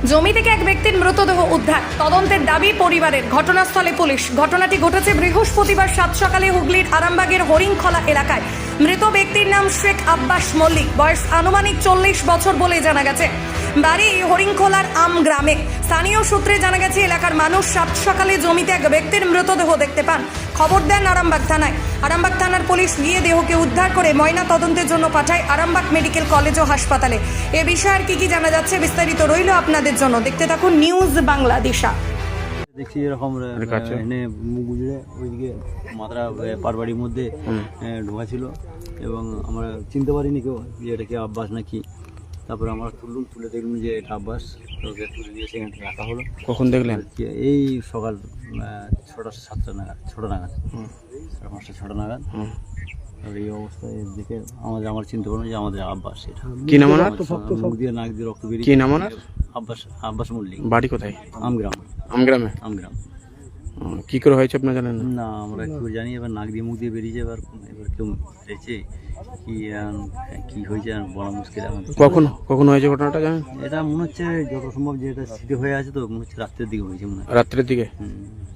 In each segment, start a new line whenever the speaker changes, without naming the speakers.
জমি থেকে এক ব্যক্তির মৃতদেহ উদ্ধার, তদন্তের দাবি পরিবারের। ঘটনাস্থলে পুলিশ। ঘটনাটি ঘটেছে বৃহস্পতিবার সাত সকালে হুগলির আরামবাগের হরিংখলা এলাকায়। মৃত ব্যক্তির নাম শেখ আব্বাস মল্লিক, বয়স আনুমানিক 40 বছর বলে জানা গেছে। বাড়ি হরিংখলার আম গ্রামে। স্থানীয় সূত্রে জানা গেছে এলাকার মানুষ সাত সকালে জমিতে এক ব্যক্তির মৃতদেহ দেখতে পান। খবর দেন আরামবাগ থানায়। আরামবাগ থানার পুলিশ গিয়ে দেহকে উদ্ধার করে ময়না তদন্তের জন্য পাঠায় আরামবাগ মেডিকেল কলেজ ও হাসপাতালে। এ বিষয়ে আর কি জানা যাচ্ছে বিস্তারিত রইল আপনাদের জন্য, দেখতে থাকুন নিউজ বাংলাদেশা।
দেখছি এরকম এনে মুখ গুজরে ওইদিকে মাত্রা পারবাড়ির মধ্যে ঢোকা ছিল এবং আমরা চিনতে পারিনি কেউ যে এটা কি আব্বাস নাকি। তারপরে আমরা তুলে দেখলাম যে এটা আব্বাস, ওকে তুলে দিয়ে সেখানে রাখা হলো।
কখন দেখলেন?
এই সকাল 6টা নাগাদ 5টা 6টা নাগাদ। আর এই অবস্থায় দেখে আমার চিনতে পারলাম যে আমাদের আব্বাস। এটা
কি নাম?
মুখ দিয়ে নাক দিয়ে রক্ত বেরিয়ে।
কি নাম?
আব্বাস মল্লিক।
বাড়ি কোথায়?
আমগ্রাম।
কি করে হয়েছে আপনার জানেন
না? আমরা কেউ জানি, এবার নাক দিয়ে মুখ দিয়ে বেরিয়েছে। এবার কেউ হয়েছে কি হয়েছে বলা মুশকিল।
কখন হয়েছে ঘটনাটা জানেন?
এটা মনে হচ্ছে যত সম্ভব যে এটা স্মৃতি হয়ে আছে, তো মনে হচ্ছে রাত্রের দিকে হয়েছে মনে হয়।
রাত্রের দিকে?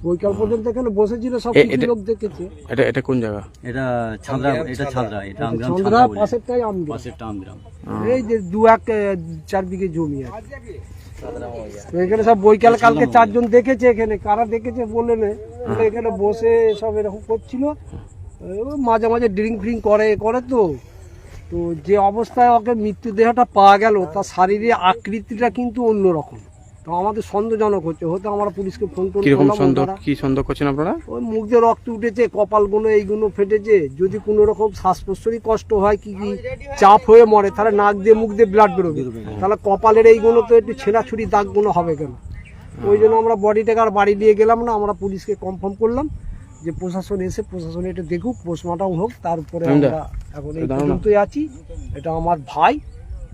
বৈকাল পর্যন্ত এখানে বসেছিল, সব লোক দেখেছে।
এটা কোন জায়গা?
এটা ছাদরা। এটা আমগ্রাম পাশেরটা আমগ্রাম।
এই যে 2-4 বিঘে জমি আছে। তো এখানে সব বৈকাল কালকে 4 জন দেখেছে। এখানে কারা দেখেছে বলে না, এখানে বসে সব এরকম করছিল। মাঝে মাঝে ড্রিঙ্ক ফ্রিঙ্ক করে তো যে অবস্থায় ওকে মৃত্যুদেহটা পাওয়া গেল, তার শারীরিক আকৃতিটা কিন্তু অন্যরকম। তো আমাদের সন্দেহজনক হচ্ছে, হয়তো আমরা পুলিশকে ফোন টোন করলাম।
কি সন্দেহ করছেন আপনারা?
ওই মুখ দিয়ে রক্ত উঠেছে, কপালগুলো এইগুলো ফেটেছে। যদি কোনো রকম শ্বাস প্রশ্বাসের কষ্ট হয়, কি চাপ হয়ে মরে, তাহলে নাক দিয়ে মুখ দিয়ে ব্লাড বেরোবে। তাহলে কপালের এইগুলো তো একটু ছেঁড়াছুরি দাগগুলো হবে কেন? ওই জন্য আমরা বডিটাকে আর বাড়ি দিয়ে গেলাম না, আমরা পুলিশকে কনফার্ম করলাম যে প্রশাসন এটা দেখুক, পোস্টমর্টম হোক। তারপরে আমরা এখন এই পর্যন্তই আছি। এটা আমার ভাই,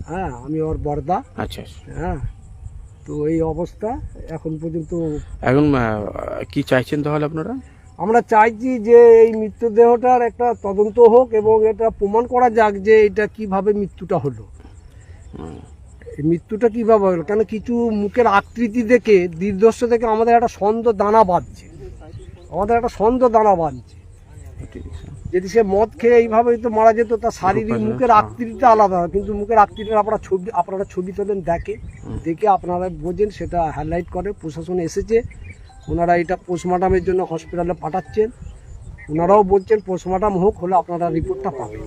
হ্যাঁ, আমি ওর বড়দা।
আচ্ছা,
হ্যাঁ। তো এই অবস্থা এখন পর্যন্ত।
এখন কি চাইছেন তাহলে আপনারা?
আমরা চাইছি যে এই মৃতদেহটার একটা তদন্ত হোক এবং এটা প্রমাণ করা যাক যে এটা কিভাবে মৃত্যুটা হলো। এই মৃত্যুটা কিভাবে হলো, কেন কিছু মুখের আকৃতি দেখে, দৃশ্যদর্শ দেখে আমাদের একটা সন্দেহ দানা বাঁধছে। যদি সে মদ খেয়ে এইভাবে তো মারা যেত, তার শারীরিক মুখের আকৃতিটা আলাদা। কিন্তু মুখের আকৃতিটা আপনারা ছবি তোলেন, দেখে আপনারা বোঝেন, সেটা হাইলাইট করে। প্রশাসন এসেছে, ওনারা এটা পোস্টমর্টমের জন্য হসপিটালে পাঠাচ্ছেন। ওনারাও বলছেন পোস্টমর্টম হোক, হলে আপনারা রিপোর্টটা পাবেন।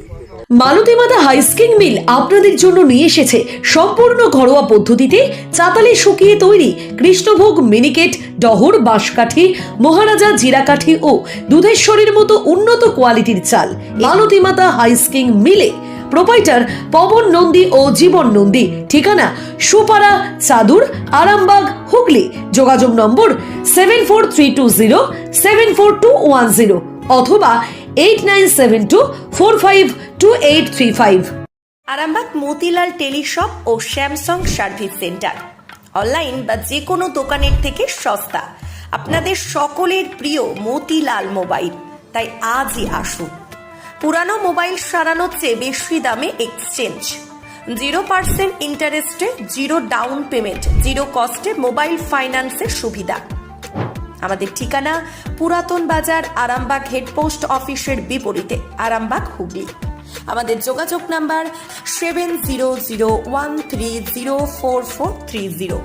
মালতী মাতা হাইস্কিং মিল আপনাদের জন্য নিয়ে এসেছে সম্পূর্ণ ঘরোয়া পদ্ধতিতে চাতালে শুকিয়ে তৈরি কৃষ্ণভোগ মিনিকেট, ডহর, বাঁশকাঠি, মহারাজা জিরাকাঠি ও দুধেশ্বরীর মতো উন্নত কোয়ালিটির চাল। মালতী মাতা হাইস্কিং মিলে প্রোপাইটার পবন নন্দী ও জীবন নন্দী। ঠিকানা সুপারা, চাদুর, আরামবাগ, হুগলি। যোগাযোগ নম্বর 7432074210 অথবা 8972452835।
আরামবাগ মতিলাল টেলিশপ ও স্যামসাং সার্ভিস সেন্টার। অনলাইন বা যে কোনো দোকানের থেকে সস্তা। আপনাদের সকলের প্রিয় মতিলাল মোবাইল। তাই আজই আসুন। পুরানো মোবাইল সারানোর চেয়ে বেশি দামে এক্সচেঞ্জ। 0% ইন্টারেস্টে, 0 ডাউন পেমেন্ট, 0 কস্টে মোবাইল ফাইন্যান্সের সুবিধা। আমাদের ঠিকানা পুরাতন বাজার, আরামবাগ হেডপোস্ট অফিসের বিপরীতে, আরামবাগ, হুগলি। আমাদের যোগাযোগ নাম্বার 7001304430।